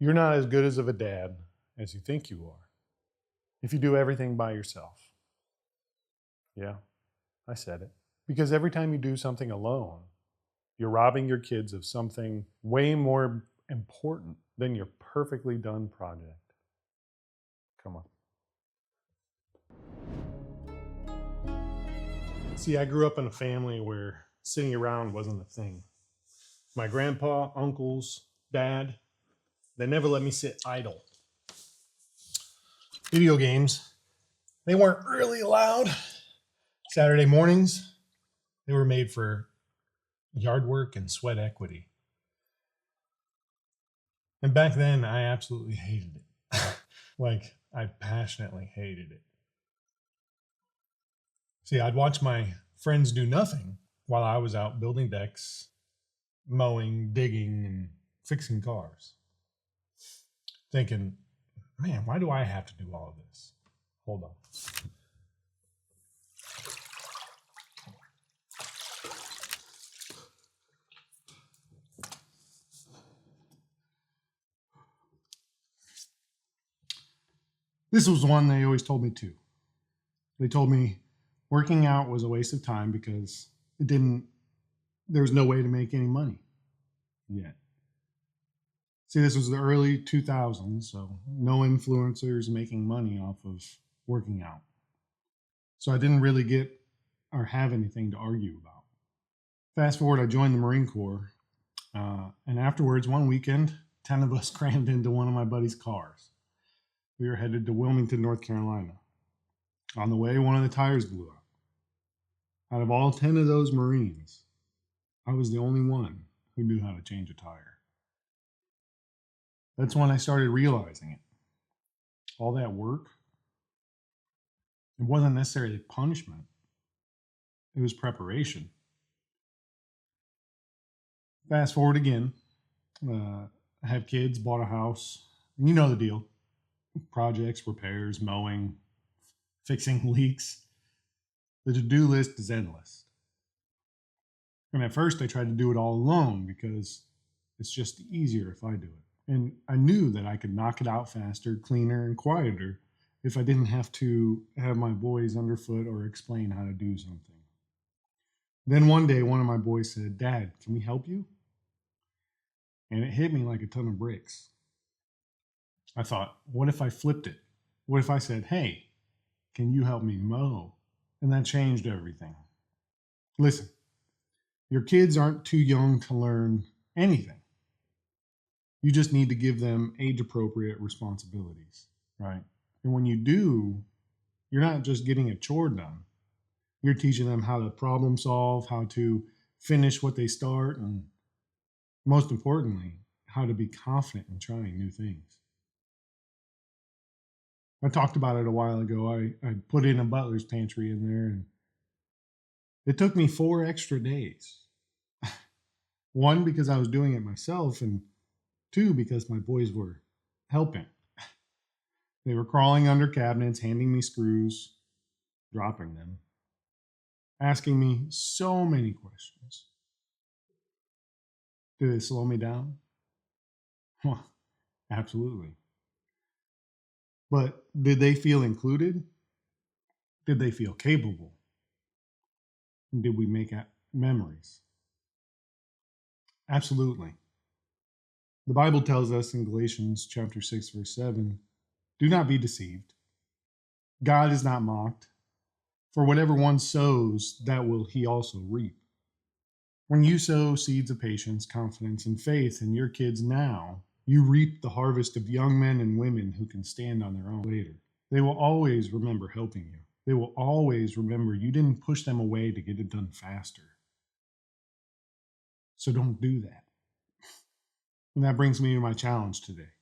You're not as good as of a dad as you think you are if you do everything by yourself. Yeah, I said it. Because every time you do something alone, you're robbing your kids of something way more important than your perfectly done project. Come on. See, I grew up in a family where sitting around wasn't a thing. My grandpa, uncles, dad, they never let me sit idle. Video games, they weren't really allowed. Saturday mornings, they were made for yard work and sweat equity. And back then, I absolutely hated it. Like, I passionately hated it. See, I'd watch my friends do nothing while I was out building decks, mowing, digging, and fixing cars. Thinking, man, why do I have to do all of this? Hold on. This was one they always told me too. They told me working out was a waste of time because there was no way to make any money yet. See, this was the early 2000s, so no influencers making money off of working out. So I didn't really get or have anything to argue about. Fast forward, I joined the Marine Corps, and afterwards, one weekend, 10 of us crammed into one of my buddy's cars. We were headed to Wilmington, North Carolina. On the way, one of the tires blew out. Out of all 10 of those Marines, I was the only one who knew how to change a tire. That's when I started realizing it. All that work, it wasn't necessarily punishment. It was preparation. Fast forward again. I have kids, bought a house. You know the deal. Projects, repairs, mowing, fixing leaks. The to-do list is endless. And at first I tried to do it all alone because it's just easier if I do it. And I knew that I could knock it out faster, cleaner, and quieter if I didn't have to have my boys underfoot or explain how to do something. Then one day, one of my boys said, "Dad, can we help you?" And it hit me like a ton of bricks. I thought, what if I flipped it? What if I said, "Hey, can you help me mow?" And that changed everything. Listen, your kids aren't too young to learn anything. You just need to give them age-appropriate responsibilities, right? And when you do, you're not just getting a chore done. You're teaching them how to problem solve, how to finish what they start, and most importantly, how to be confident in trying new things. I talked about it a while ago. I put in a butler's pantry in there, and it took me 4 extra days. 1, because I was doing it myself, and 2, because my boys were helping. They were crawling under cabinets, handing me screws, dropping them, asking me so many questions. Did it slow me down? Well, absolutely. But did they feel included? Did they feel capable? And did we make memories? Absolutely. The Bible tells us in Galatians chapter 6, verse 7, "Do not be deceived. God is not mocked. For whatever one sows, that will he also reap." When you sow seeds of patience, confidence, and faith in your kids now, you reap the harvest of young men and women who can stand on their own later. They will always remember helping you. They will always remember you didn't push them away to get it done faster. So don't do that. And that brings me to my challenge today.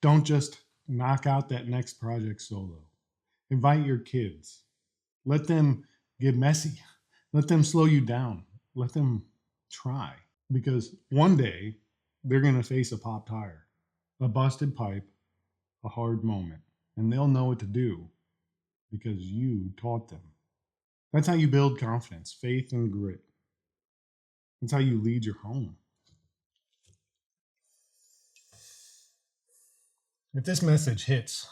Don't just knock out that next project solo. Invite your kids. Let them get messy. Let them slow you down. Let them try. Because one day they're going to face a popped tire, a busted pipe, a hard moment, and they'll know what to do because you taught them. That's how you build confidence, faith, and grit. That's how you lead your home. If this message hits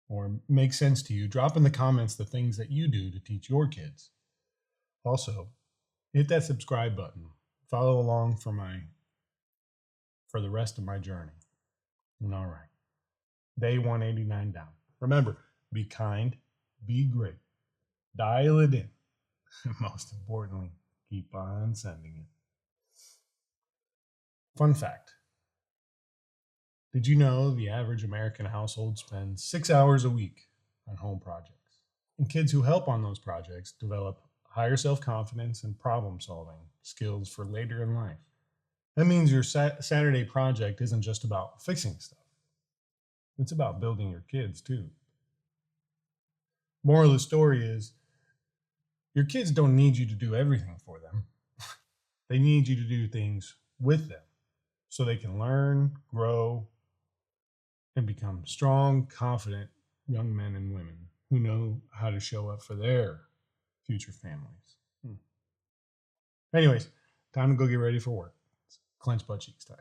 or makes sense to you, drop in the comments the things that you do to teach your kids. Also, hit that subscribe button. Follow along for the rest of my journey. And all right. Day 189 down. Remember, be kind, be great, dial it in. Most importantly, keep on sending it. Fun fact. Did you know the average American household spends 6 hours a week on home projects? And kids who help on those projects develop higher self-confidence and problem-solving skills for later in life. That means your Saturday project isn't just about fixing stuff. It's about building your kids too. Moral of the story is, your kids don't need you to do everything for them. They need you to do things with them so they can learn, grow, and become strong, confident young men and women who know how to show up for their future families. Anyways, time to go get ready for work. It's clench butt cheeks time.